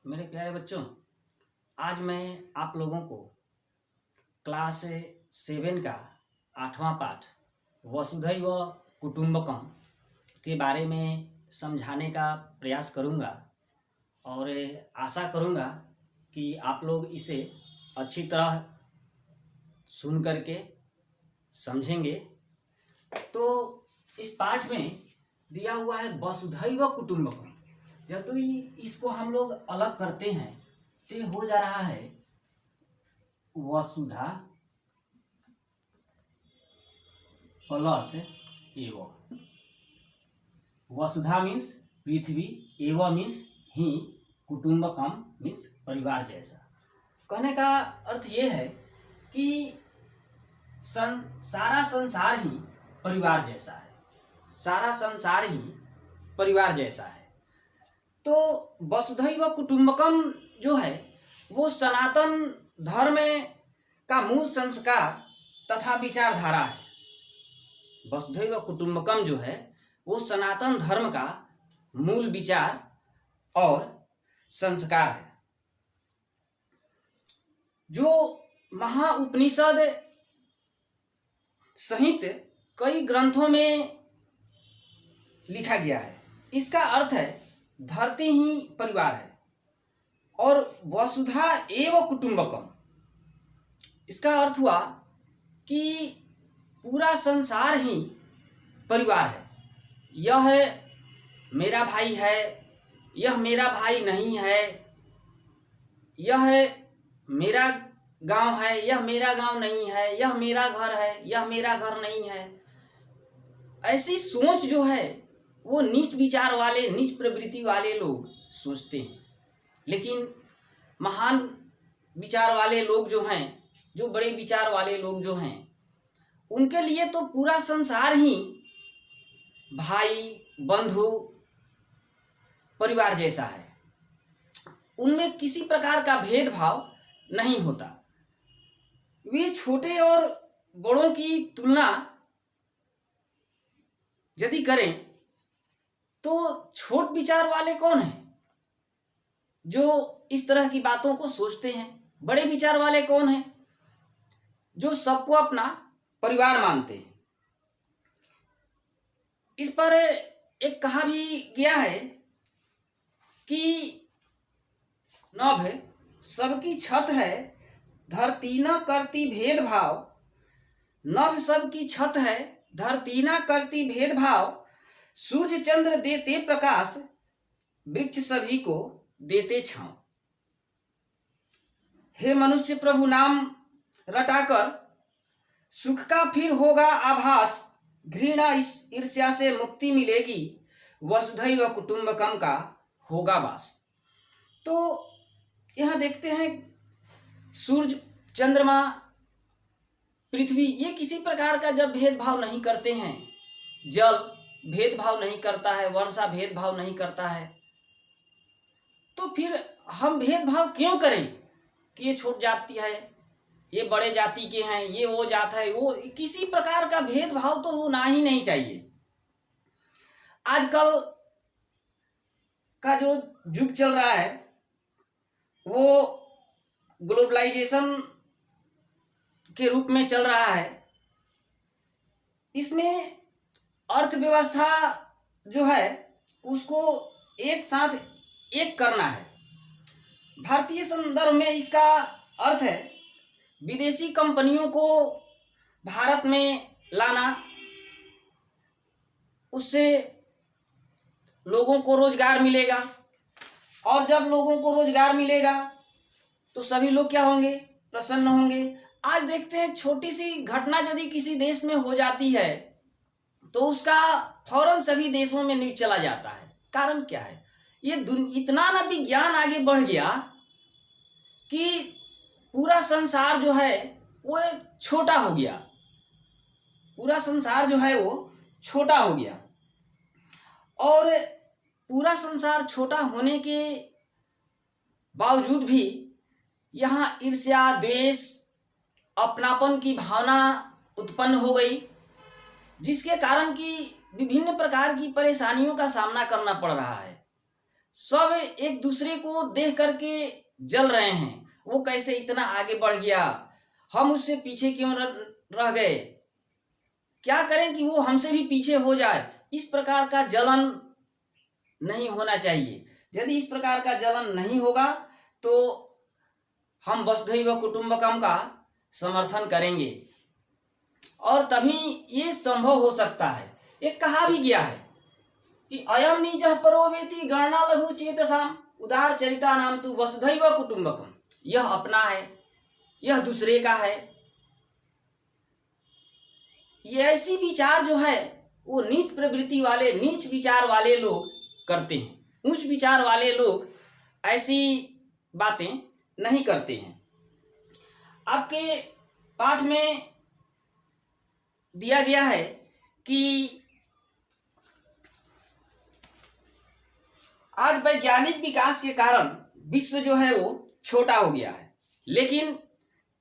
मेरे प्यारे बच्चों, आज मैं आप लोगों को क्लास 7 का 8वां पाठ वसुधैव कुटुंबकम के बारे में समझाने का प्रयास करूंगा और आशा करूंगा कि आप लोग इसे अच्छी तरह सुन करके समझेंगे। तो इस पाठ में दिया हुआ है वसुधैव कुटुंबकम। जब तो इसको हम लोग अलग करते हैं तो ये हो जा रहा है वसुधा प्लस एव। वसुधा मीन्स पृथ्वी, एव मीन्स ही, कुटुंबकम मीन्स परिवार जैसा। कहने का अर्थ ये है कि सारा संसार ही परिवार जैसा है, सारा संसार ही परिवार जैसा है। तो वसुधैव कुटुंबकम जो है वो सनातन धर्म का मूल संस्कार तथा विचारधारा है। वसुधैव कुटुंबकम जो है वो सनातन धर्म का मूल विचार और संस्कार है, जो महाउपनिषद सहित कई ग्रंथों में लिखा गया है। इसका अर्थ है धरती ही परिवार है और वसुधा एव कुटुंबकम, इसका अर्थ हुआ कि पूरा संसार ही परिवार है। यह मेरा भाई है, यह मेरा भाई नहीं है, यह मेरा गांव है, यह मेरा गांव नहीं है, यह मेरा घर है, यह मेरा घर नहीं है। ऐसी सोच जो है वो नीच विचार वाले, नीच प्रवृत्ति वाले लोग सोचते हैं। लेकिन महान विचार वाले लोग जो हैं, जो बड़े विचार वाले लोग जो हैं, उनके लिए तो पूरा संसार ही भाई, बंधु, परिवार जैसा है। उनमें किसी प्रकार का भेदभाव नहीं होता। वे छोटे और बड़ों की तुलना यदि करें तो छोट विचार वाले कौन हैं जो इस तरह की बातों को सोचते हैं? बड़े विचार वाले कौन हैं जो सबको अपना परिवार मानते हैं? इस पर एक कहा भी गया है कि नभ सबकी छत है, धरती न करती भेदभाव। नभ सबकी छत है, धरती न करती भेदभाव। सूर्य चंद्र देते प्रकाश, वृक्ष सभी को देते छांव। हे मनुष्य, प्रभु नाम रटाकर सुख का फिर होगा आभास। घृणा इस ईर्ष्या से मुक्ति मिलेगी, वसुधैव कुटुंबकम का होगा वास। तो यह देखते हैं सूर्य, चंद्रमा, पृथ्वी, ये किसी प्रकार का जब भेदभाव नहीं करते हैं, जल भेदभाव नहीं करता है, वर्षा भेदभाव नहीं करता है, तो फिर हम भेदभाव क्यों करें कि ये छोट जाति है, ये बड़े जाति के हैं, ये वो जात है, वो किसी प्रकार का भेदभाव तो होना ही नहीं चाहिए। आजकल का जो युग चल रहा है वो ग्लोबलाइजेशन के रूप में चल रहा है। इसमें अर्थव्यवस्था जो है उसको एक साथ एक करना है। भारतीय संदर्भ में इसका अर्थ है विदेशी कंपनियों को भारत में लाना, उससे लोगों को रोजगार मिलेगा, और जब लोगों को रोजगार मिलेगा तो सभी लोग क्या होंगे? प्रसन्न होंगे। आज देखते हैं छोटी सी घटना यदि किसी देश में हो जाती है तो उसका फौरन सभी देशों में न्यूज चला जाता है। कारण क्या है? ये इतना ना विज्ञान आगे बढ़ गया कि पूरा संसार जो है वो छोटा हो गया, पूरा संसार जो है वो छोटा हो गया। और पूरा संसार छोटा होने के बावजूद भी यहाँ ईर्ष्या, द्वेष, अपनापन की भावना उत्पन्न हो गई, जिसके कारण कि विभिन्न प्रकार की परेशानियों का सामना करना पड़ रहा है। सब एक दूसरे को देख करके जल रहे हैं, वो कैसे इतना आगे बढ़ गया, हम उससे पीछे क्यों रह गए, क्या करें कि वो हमसे भी पीछे हो जाए। इस प्रकार का जलन नहीं होना चाहिए। यदि इस प्रकार का जलन नहीं होगा तो हम वसुधैव कुटुंबकम का समर्थन करेंगे और तभी ये संभव हो सकता है। एक कहा भी गया है कि अयम निजः परो वेति गणना लघु चेतसाम उदार चरिता नाम तु वसुधैव कुटुंबकम। यह अपना है, यह दूसरे का है। ये ऐसी विचार जो है वो नीच प्रवृत्ति वाले, नीच विचार वाले लोग करते हैं। उच्च विचार वाले लोग ऐसी बातें नहीं करते हैं। आपके पाठ में दिया गया है कि आज वैज्ञानिक विकास के कारण विश्व जो है वो छोटा हो गया है, लेकिन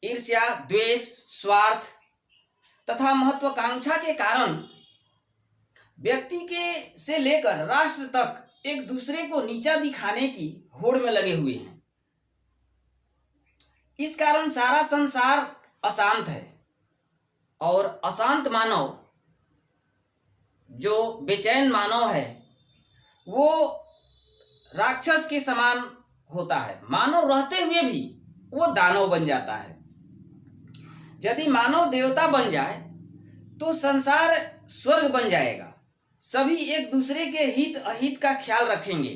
ईर्ष्या, द्वेष, स्वार्थ तथा महत्वाकांक्षा के कारण व्यक्ति के से लेकर राष्ट्र तक एक दूसरे को नीचा दिखाने की होड़ में लगे हुए हैं। इस कारण सारा संसार अशांत है और अशांत मानव, जो बेचैन मानव है, वो राक्षस के समान होता है। मानव रहते हुए भी वो दानव बन जाता है। यदि मानव देवता बन जाए तो संसार स्वर्ग बन जाएगा। सभी एक दूसरे के हित अहित का ख्याल रखेंगे।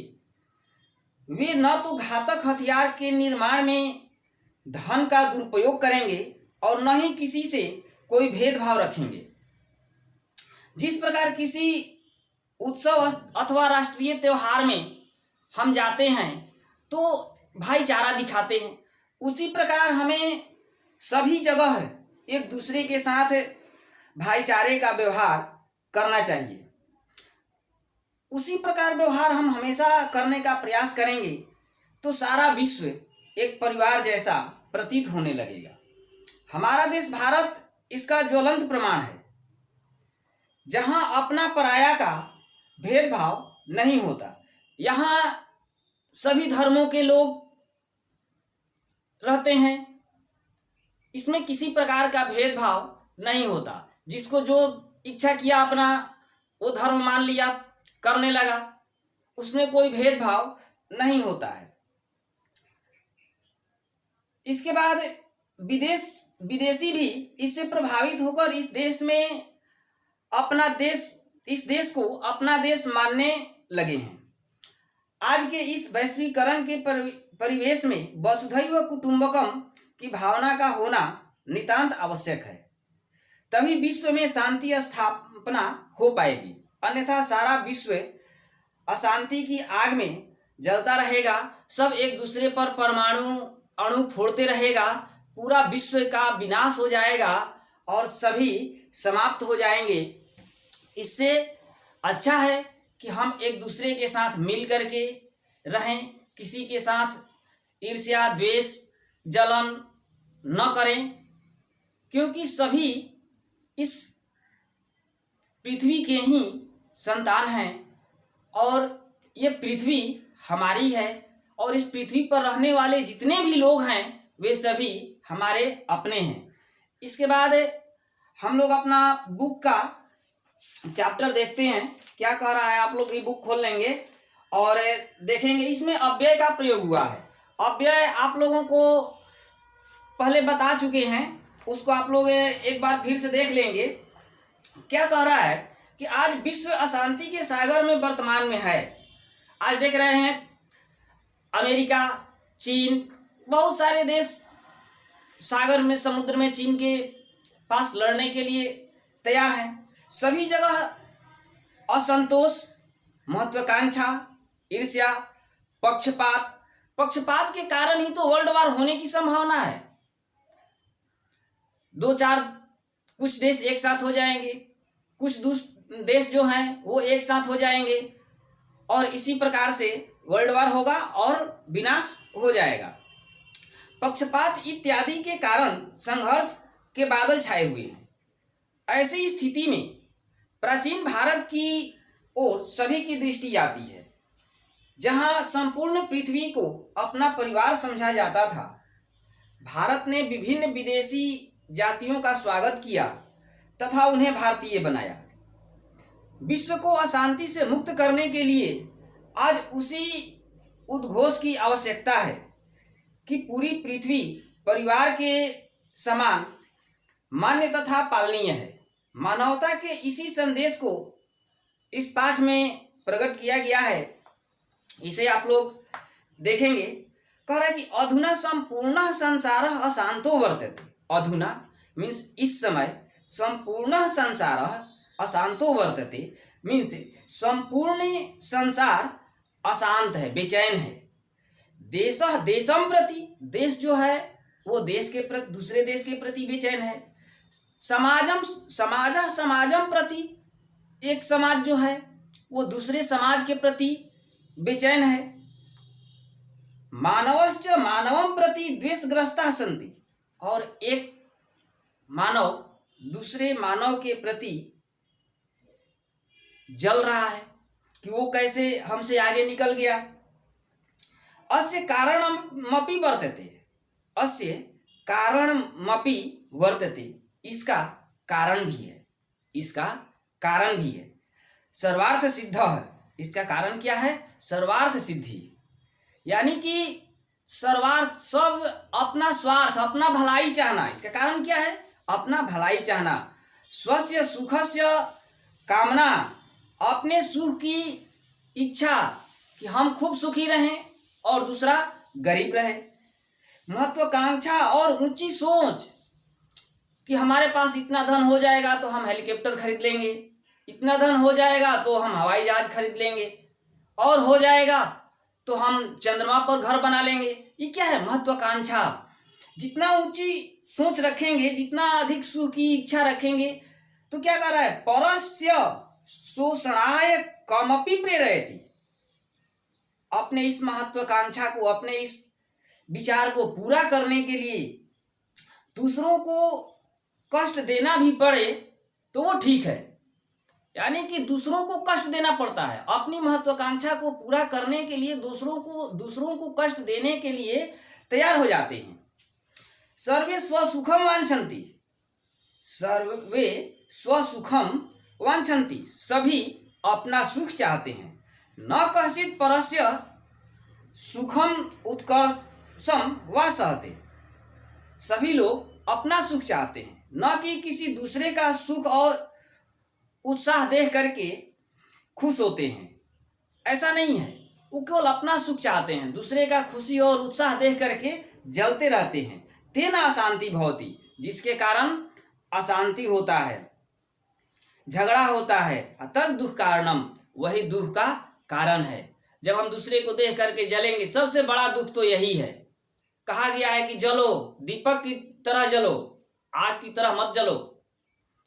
वे न तो घातक हथियार के निर्माण में धन का दुरुपयोग करेंगे और न ही किसी से कोई भेदभाव रखेंगे। जिस प्रकार किसी उत्सव अथवा राष्ट्रीय त्योहार में हम जाते हैं तो भाईचारा दिखाते हैं, उसी प्रकार हमें सभी जगह एक दूसरे के साथ भाईचारे का व्यवहार करना चाहिए। उसी प्रकार व्यवहार हम हमेशा करने का प्रयास करेंगे तो सारा विश्व एक परिवार जैसा प्रतीत होने लगेगा। हमारा देश भारत इसका ज्वलंत प्रमाण है, जहां अपना पराया का भेदभाव नहीं होता। यहाँ सभी धर्मों के लोग रहते हैं, इसमें किसी प्रकार का भेदभाव नहीं होता। जिसको जो इच्छा किया अपना वो धर्म मान लिया, करने लगा, उसमें कोई भेदभाव नहीं होता है। इसके बाद विदेशी भी इससे प्रभावित होकर इस देश को अपना देश मानने लगे हैं। आज के इस वैश्वीकरण के परिवेश में वसुधैव कुटुंबकम की भावना का होना नितांत आवश्यक है, तभी विश्व में शांति स्थापना हो पाएगी। अन्यथा सारा विश्व अशांति की आग में जलता रहेगा। सब एक दूसरे पर परमाणु अणु फोड़ते रहेगा, पूरा विश्व का विनाश हो जाएगा और सभी समाप्त हो जाएंगे। इससे अच्छा है कि हम एक दूसरे के साथ मिल करके रहें, किसी के साथ ईर्ष्या, द्वेष, जलन न करें, क्योंकि सभी इस पृथ्वी के ही संतान हैं और ये पृथ्वी हमारी है और इस पृथ्वी पर रहने वाले जितने भी लोग हैं वे सभी हमारे अपने हैं। इसके बाद हम लोग अपना बुक का चैप्टर देखते हैं क्या कह रहा है। आप लोग भी बुक खोल लेंगे और देखेंगे। इसमें अव्यय का प्रयोग हुआ है। अव्यय आप लोगों को पहले बता चुके हैं, उसको आप लोग एक बार फिर से देख लेंगे। क्या कह रहा है कि आज विश्व अशांति के सागर में वर्तमान में है। आज देख रहे हैं अमेरिका, चीन, बहुत सारे देश सागर में, समुद्र में चीन के पास लड़ने के लिए तैयार हैं। सभी जगह असंतोष, महत्वाकांक्षा, ईर्ष्या, पक्षपात के कारण ही तो वर्ल्ड वार होने की संभावना है। दो चार कुछ देश एक साथ हो जाएंगे, कुछ देश जो हैं वो एक साथ हो जाएंगे और इसी प्रकार से वर्ल्ड वार होगा और विनाश हो जाएगा। पक्षपात इत्यादि के कारण संघर्ष के बादल छाए हुए हैं। ऐसी स्थिति में प्राचीन भारत की ओर सभी की दृष्टि जाती है। जहां संपूर्ण पृथ्वी को अपना परिवार समझा जाता था, भारत ने विभिन्न विदेशी जातियों का स्वागत किया तथा उन्हें भारतीय बनाया। विश्व को अशांति से मुक्त करने के लिए आज उसी उद्घोष की आवश्यकता है कि पूरी पृथ्वी परिवार के समान मान्य तथा पालनीय है। मानवता के इसी संदेश को इस पाठ में प्रकट किया गया है। इसे आप लोग देखेंगे। कह रहा है कि अधुना संपूर्ण संसार अशांतो वर्तते। अधुना मीन्स इस समय, संपूर्ण संसार अशांतो वर्तते मीन्स संपूर्ण संसार अशांत है, बेचैन है। देश देशम प्रति, देश जो है वो देश के प्रति, दूसरे देश के प्रति बेचैन है। समाजम समाजम प्रति, एक समाज जो है वो दूसरे समाज के प्रति बेचैन है। मानवश्च मानवम प्रति द्वेषग्रस्ता सन्ति, और एक मानव दूसरे मानव के प्रति जल रहा है कि वो कैसे हमसे आगे निकल गया। अस्य कारणमपि वर्तते, अस्य कारणमपि वर्तते, इसका कारण भी है, इसका कारण भी है। सर्वार्थ सिद्ध है, इसका कारण क्या है? सर्वार्थ सिद्धि, यानी कि सर्वार्थ, सब अपना स्वार्थ, अपना भलाई चाहना। इसका कारण क्या है? अपना भलाई चाहना। स्वस्य सुखस्य कामना, अपने सुख की इच्छा कि हम खूब सुखी रहें और दूसरा गरीब रहे। महत्वाकांक्षा और ऊंची सोच कि हमारे पास इतना धन हो जाएगा तो हम हेलीकॉप्टर खरीद लेंगे, इतना धन हो जाएगा तो हम हवाई जहाज खरीद लेंगे, और हो जाएगा तो हम चंद्रमा पर घर बना लेंगे। ये क्या है? महत्वाकांक्षा। जितना ऊंची सोच रखेंगे, जितना अधिक सुख की इच्छा रखेंगे, तो क्या कर रहा है? परस्य शोषणाय कमपि प्रेरयति। अपने इस महत्वाकांक्षा को, अपने इस विचार को पूरा करने के लिए दूसरों को कष्ट देना भी पड़े तो वो ठीक है, यानी कि दूसरों को कष्ट देना पड़ता है। अपनी महत्वाकांक्षा को पूरा करने के लिए दूसरों को कष्ट देने के लिए तैयार हो जाते हैं। सर्वे स्वसुखम वांछन्ति, सर्वे स्वसुखम वांछन्ति, सभी अपना सुख चाहते हैं। न कश्चित् परस्य सुखम उत्कर्षम वा सहते, सभी लोग अपना सुख चाहते हैं, न कि किसी दूसरे का सुख और उत्साह देख करके खुश होते हैं। ऐसा नहीं है, वो केवल अपना सुख चाहते हैं, दूसरे का खुशी और उत्साह देख करके जलते रहते हैं। तेना अशांति भवति, जिसके कारण अशांति होता है, झगड़ा होता है। तद दुख कारणम, वही दुख का कारण है। जब हम दूसरे को देख करके जलेंगे, सबसे बड़ा दुख तो यही है। कहा गया है कि जलो, दीपक की तरह जलो, आग की तरह मत जलो।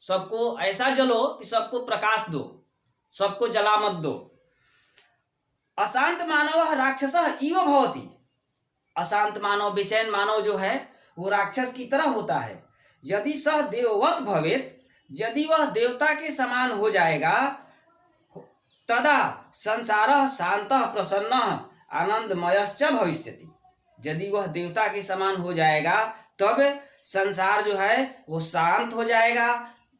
सबको ऐसा जलो कि सबको प्रकाश दो, सबको जला मत दो। अशांत मानव राक्षसः इव भवति, अशांत मानव, बेचैन मानव जो है वो राक्षस की तरह होता है। यदि सह देववत भवेत, यदि वह देवता के समान हो जाएगा, तदा संसारः शांतः प्रसन्नः आनंदमयश्च भविष्यति। यदि वह देवता के समान हो जाएगा तब संसार जो है वो शांत हो जाएगा,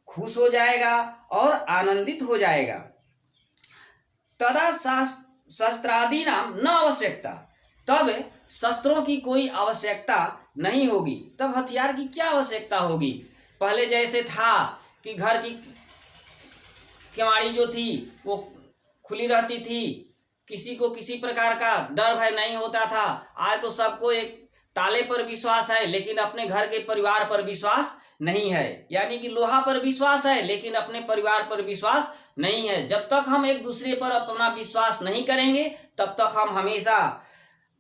खुश हो जाएगा और आनंदित हो जाएगा। तदा शस्त्रादि नाम न आवश्यकता, तब शस्त्रों की कोई आवश्यकता नहीं होगी। तब हथियार की क्या आवश्यकता होगी? पहले जैसे था कि घर की केवाड़ी जो थी वो खुली रहती थी, किसी को किसी प्रकार का डर भय नहीं होता था। आज तो सबको एक ताले पर विश्वास है लेकिन अपने घर के परिवार पर विश्वास नहीं है, यानी कि लोहा पर विश्वास है लेकिन अपने परिवार पर विश्वास नहीं है। जब तक हम एक दूसरे पर अपना विश्वास नहीं करेंगे तब तक हम हमेशा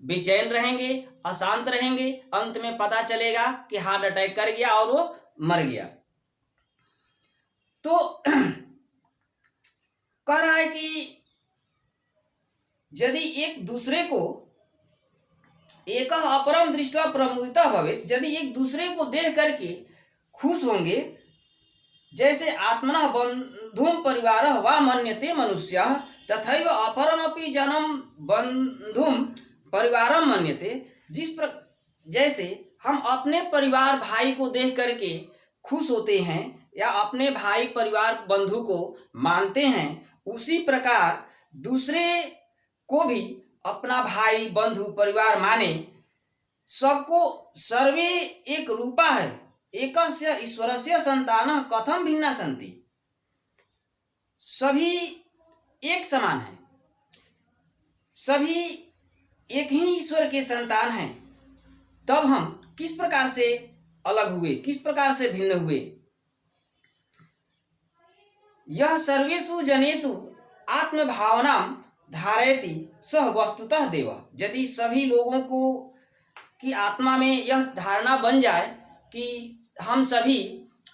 बेचैन रहेंगे, अशांत रहेंगे। अंत में पता चलेगा कि हार्ट अटैक कर गया और वो मर गया। तो कह रहा है कि यदि एक दूसरे को एक अपरम दृष्टवा प्रमुदिता भवेत्, यदि एक दूसरे को देख करके खुश होंगे, जैसे आत्मनः बंधुम परिवारः वा मन्यते मनुष्यः तथैव अपरमपि जनम बंधुम परिवारम मन्यते। जैसे हम अपने परिवार भाई को देख करके खुश होते हैं या अपने भाई परिवार बंधु को मानते हैं, उसी प्रकार दूसरे को भी अपना भाई बंधु परिवार माने। सबको सर्वे एक रूपा है, एकस्य ईश्वरस्य संतानः कथम भिन्ना सन्ति। सभी एक समान है, सभी एक ही ईश्वर के संतान हैं, तब हम किस प्रकार से अलग हुए, किस प्रकार से भिन्न हुए। यह सर्वेषु जनेषु आत्मभावनां धारयति सह वस्तुतः देव। यदि सभी लोगों को की आत्मा में यह धारणा बन जाए कि हम सभी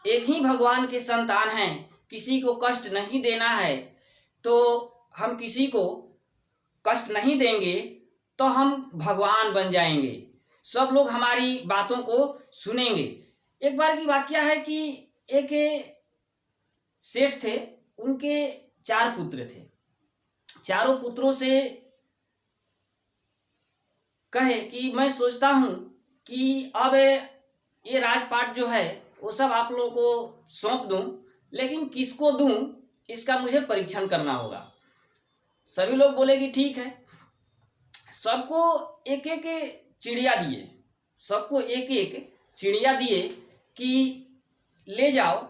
एक ही भगवान के संतान हैं, किसी को कष्ट नहीं देना है, तो हम किसी को कष्ट नहीं देंगे, तो हम भगवान बन जाएंगे, सब लोग हमारी बातों को सुनेंगे। एक बार की वाकया है कि एक सेठ थे, उनके 4 पुत्र थे। चारों पुत्रों से कहे कि मैं सोचता हूँ कि अब ये राजपाट जो है वो सब आप लोगों को सौंप दूँ, लेकिन किसको दूँ इसका मुझे परीक्षण करना होगा। सभी लोग बोले कि ठीक है। सबको एक एक चिड़िया दिए, सबको एक एक चिड़िया दिए कि ले जाओ,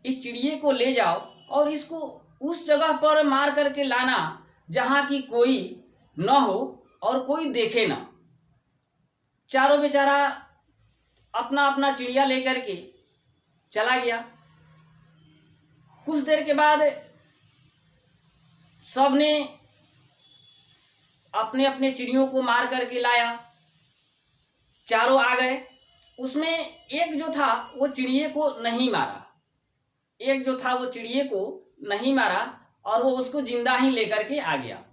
इस चिड़िए को ले जाओ और इसको उस जगह पर मार करके लाना जहाँ की कोई न हो और कोई देखे ना। चारों बेचारा अपना अपना चिड़िया लेकर के चला गया। कुछ देर के बाद सबने अपने अपने चिड़ियों को मार करके लाया, चारों आ गए। उसमें एक जो था वो चिड़िए को नहीं मारा, एक जो था वो चिड़िए को नहीं मारा और वो उसको जिंदा ही लेकर के आ गया।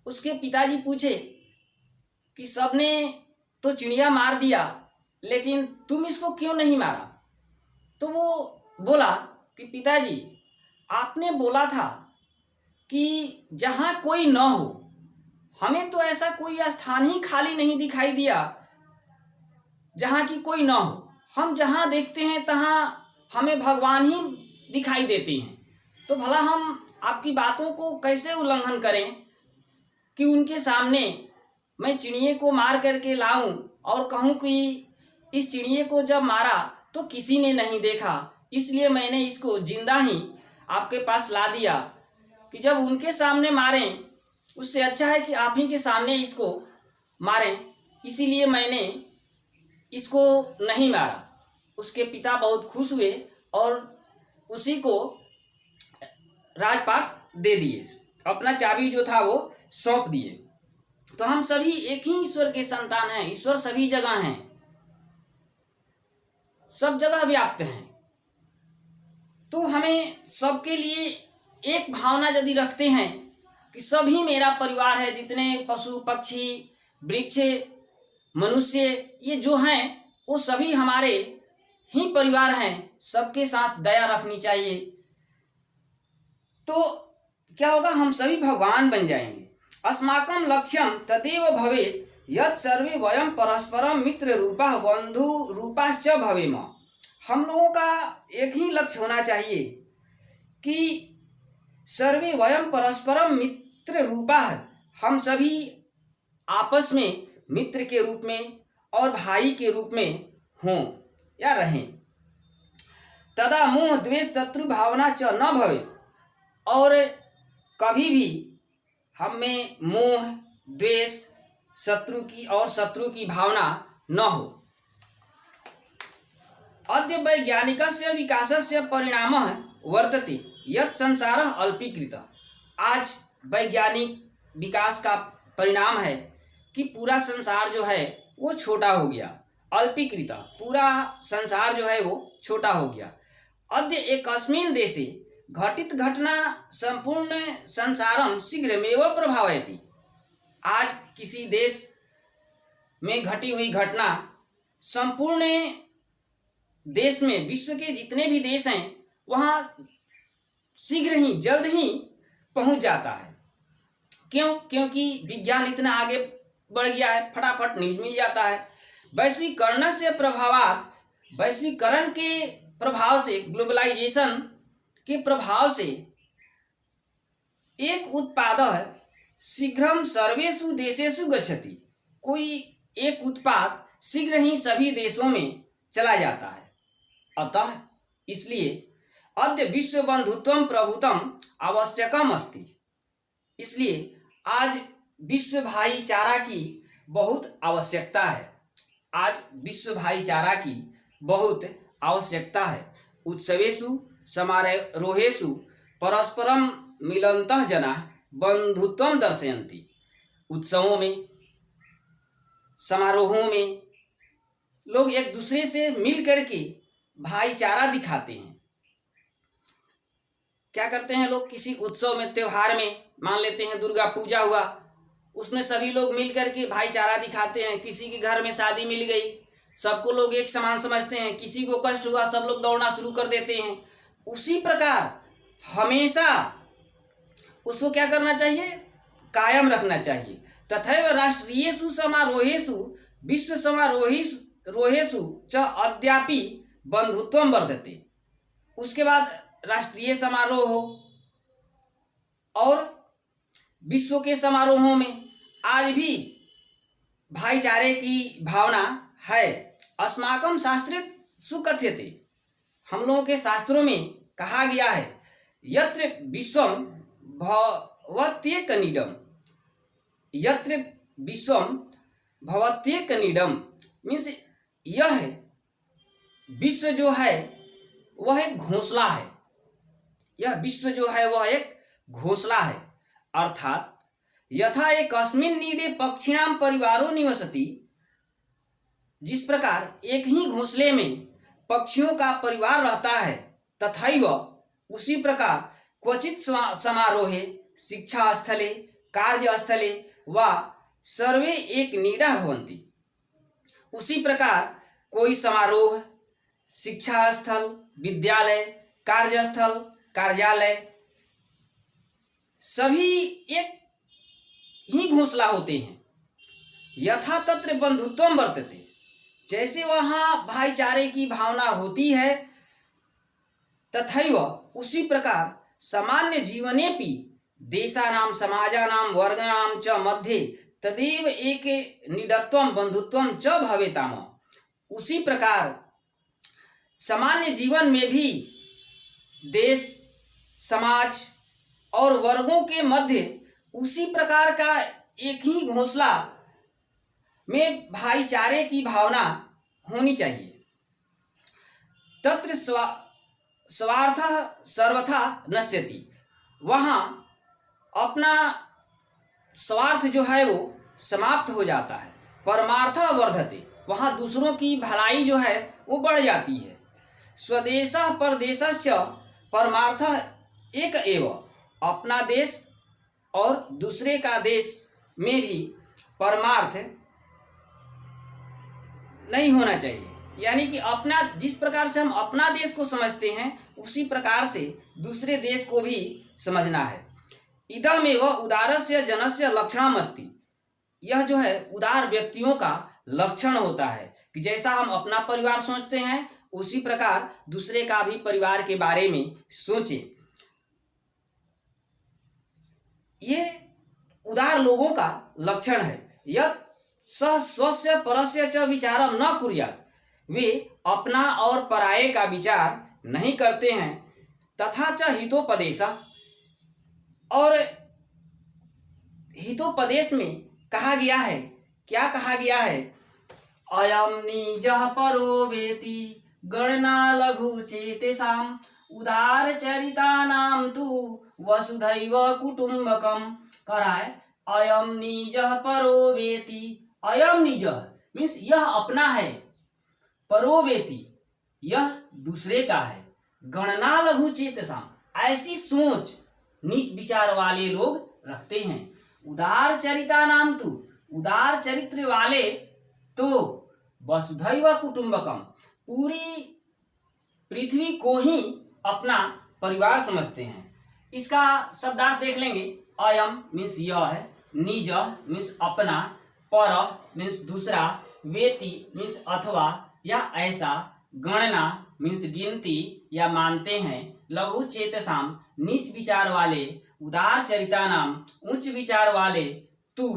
उसके पिताजी पूछे कि सबने तो चिड़िया मार दिया, लेकिन तुम इसको क्यों नहीं मारा। तो वो बोला कि पिताजी, आपने बोला था कि जहाँ कोई न हो, हमें तो ऐसा कोई स्थान ही खाली नहीं दिखाई दिया जहाँ की कोई न हो। हम जहाँ देखते हैं तहाँ हमें भगवान ही दिखाई देते हैं, तो भला हम आपकी बातों को कैसे उल्लंघन करें कि उनके सामने मैं चिड़िए को मार करके लाऊं और कहूं कि इस चिड़िए को जब मारा तो किसी ने नहीं देखा, इसलिए मैंने इसको जिंदा ही आपके पास ला दिया कि जब उनके सामने मारें उससे अच्छा है कि आप ही के सामने इसको मारें, इसीलिए मैंने इसको नहीं मारा। उसके पिता बहुत खुश हुए और उसी को राजपाट दे दिए, अपना चाबी जो था वो सौंप दिए। तो हम सभी एक ही ईश्वर के संतान हैं, ईश्वर सभी जगह हैं, सब जगह व्याप्त हैं। तो हमें सबके लिए एक भावना यदि रखते हैं कि सभी मेरा परिवार है, जितने पशु पक्षी वृक्ष मनुष्य ये जो हैं वो सभी हमारे ही परिवार हैं, सबके साथ दया रखनी चाहिए, तो क्या होगा, हम सभी भगवान बन जाएंगे। अस्माकं लक्ष्यम तदेव भवेत् यत् सर्वे वयं परस्परम मित्र रूपा बंधु रूपाश्च भवेम। हम लोगों का एक ही लक्ष्य होना चाहिए कि सर्वे वयं परस्परम मित्र रूपा, हम सभी आपस में मित्र के रूप में और भाई के रूप में हों या रहें। तदा मोह द्वेष शत्रु भावना च न भवे, और कभी भी हम में मोह द्वेष शत्रु की भावना न हो। अद्य वैज्ञानिकस्य विकासस्य परिणामः वर्तते यत् संसारः अल्पीकृतः। आज वैज्ञानिक विकास का परिणाम है कि पूरा संसार जो है वो छोटा हो गया, अल्पीकृतः, पूरा संसार जो है वो छोटा हो गया। अद्य एकस्मिन् देशे घटित घटना संपूर्ण संसारम शीघ्रमेव प्रभावयति। आज किसी देश में घटी हुई घटना संपूर्ण देश में, विश्व के जितने भी देश हैं वहाँ शीघ्र ही जल्द ही पहुँच जाता है। क्यों? क्योंकि विज्ञान इतना आगे बढ़ गया है, फटाफट न्यूज मिल जाता है। वैश्वीकरण के प्रभाव से, ग्लोबलाइजेशन के प्रभाव से एक उत्पादः शीघ्रम सर्वेषु देशेषु गच्छति, कोई एक उत्पाद शीघ्र ही सभी देशों में चला जाता है। अतः इसलिए अद्य विश्व बंधुत्वम प्रभुत्वम आवश्यकम अस्ति, इसलिए आज विश्व भाईचारा की बहुत आवश्यकता है। आज विश्व भाईचारा की बहुत आवश्यकता है। उत्सवेषु समारोहेषु परस्परम मिलन्तः जनाः बंधुत्वम दर्शयन्ति। उत्सवों में, समारोहों में लोग एक दूसरे से मिल करके भाईचारा दिखाते हैं। क्या करते हैं लोग? किसी उत्सव में, त्योहार में, मान लेते हैं दुर्गा पूजा हुआ, उसमें सभी लोग मिल करके भाईचारा दिखाते हैं। किसी के घर में शादी मिल गई, सबको लोग एक समान समझते हैं। किसी को कष्ट हुआ, सब लोग दौड़ना शुरू कर देते हैं। उसी प्रकार हमेशा उसको क्या करना चाहिए? कायम रखना चाहिए। तथैव राष्ट्रीयेषु समारोहेषु विश्व समारोहेषु च अद्यापि बंधुत्वम वर्धते। उसके बाद राष्ट्रीय समारोह हो और विश्व के समारोहों में आज भी भाईचारे की भावना है। अस्माकं शास्त्रे सुकथ्यते, हम लोगों के शास्त्रों में कहा गया है, यत्र विश्वम भवत्येकनिडम, यत्र विश्वम भवत्येकनिडम मीन्स यह विश्व जो है वह एक घोंसला है। यह विश्व जो है वह एक घोंसला है। अर्थात यथा एकस्मिन् नीडे पक्षिणाम परिवारो निवसति, जिस प्रकार एक ही घोंसले में पक्षियों का परिवार रहता है, तथैव उसी प्रकार क्वचित समारोहे शिक्षा स्थले कार्यस्थले वा सर्वे एक नीडा भवन्ति। उसी प्रकार कोई समारोह, शिक्षा स्थल, विद्यालय, कार्यस्थल, कार्यालय सभी एक ही घोंसला होते हैं। यथा तत्र बंधुत्वम वर्तते, जैसे वहाँ भाईचारे की भावना होती है, तथैव उसी प्रकार सामान्य जीवनेपि देशानां समाजानां वर्गाणां च मध्ये तदेव एक निडत्वम बंधुत्वम च भवेताम। उसी प्रकार सामान्य जीवन में भी देश, समाज और वर्गों के मध्य उसी प्रकार का एक ही घोंसला में भाईचारे की भावना होनी चाहिए। तत्र स्वार्थः सर्वथा नश्यति, वहाँ अपना स्वार्थ जो है वो समाप्त हो जाता है। परमार्थः वर्धते, वहाँ दूसरों की भलाई जो है वो बढ़ जाती है। स्वदेशः परदेशश्च परमार्थः एक एव, अपना देश और दूसरे का देश में भी परमार्थ नहीं होना चाहिए। यानी कि अपना, जिस प्रकार से हम अपना देश को समझते हैं उसी प्रकार से दूसरे देश को भी समझना है। इदमेव उदारस्य जनस्य लक्षणम अस्ति, यह जो है उदार व्यक्तियों का लक्षण होता है कि जैसा हम अपना परिवार सोचते हैं उसी प्रकार दूसरे का भी परिवार के बारे में सोचें। ये उदार लोगों का लक्षण है। यत् सः स्वस्य परस्य च विचारम न कुर्यात्, वे अपना और पराये का विचार नहीं करते हैं। तथा च हितोपदेशः, और हितोपदेश में कहा गया है, क्या कहा गया है? अयम निजः परो वेति गणना लघु चेतेषाम् उदारचरितानां तु वसुधैव कुटुम्बकम्। कराए अयम निजः परो वेति, अयम निजः मीन्स यह अपना है, परो वेति यह दूसरे का है, गणना लघु चेतेषाम् ऐसी सोच नीच विचार वाले लोग रखते हैं। उदार चरितानां तु, उदार चरित्र वाले तो वसुधैव कुटुम्बकम पूरी पृथ्वी को ही अपना परिवार समझते हैं। इसका शब्दार्थ देख लेंगे। अयम मीन्स यह है, निज मीन्स अपना, पर मीन्स दूसरा, वेति मीन्स अथवा या ऐसा, गणना मीन्स गिनती या मानते हैं, लघु चेतसाम नीच विचार वाले, उदार चरितानाम उच्च विचार वाले, तू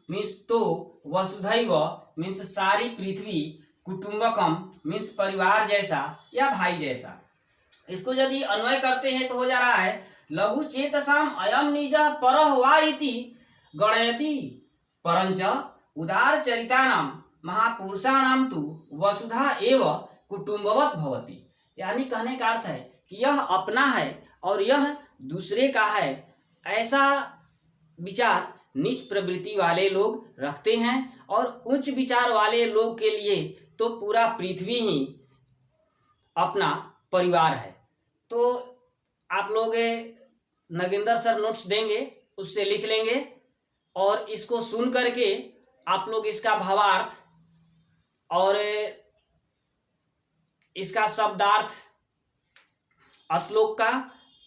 मीन्स तो, वसुधैव मीन्स सारी पृथ्वी, कुटुंबकम मीन्स परिवार जैसा या भाई जैसा। इसको यदि अन्वय करते हैं तो हो जा रहा है लघु चेतसाम अयम निज परः वा इति गणयति, परंच उदार चरितानाम महापुरुषाणाम तु वसुधा एव कुटुंबवत भवति। यानी कहने का अर्थ है कि यह अपना है और यह दूसरे का है, ऐसा विचार नीच प्रवृत्ति वाले लोग रखते हैं, और उच्च विचार वाले लोग के लिए तो पूरा पृथ्वी ही अपना परिवार है। तो आप लोग नगेंद्र सर नोट्स देंगे, उससे लिख लेंगे, और इसको सुन करके आप लोग इसका भावार्थ और इसका शब्दार्थ श्लोक का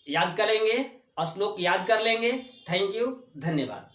याद करेंगे, श्लोक याद कर लेंगे। थैंक यू, धन्यवाद।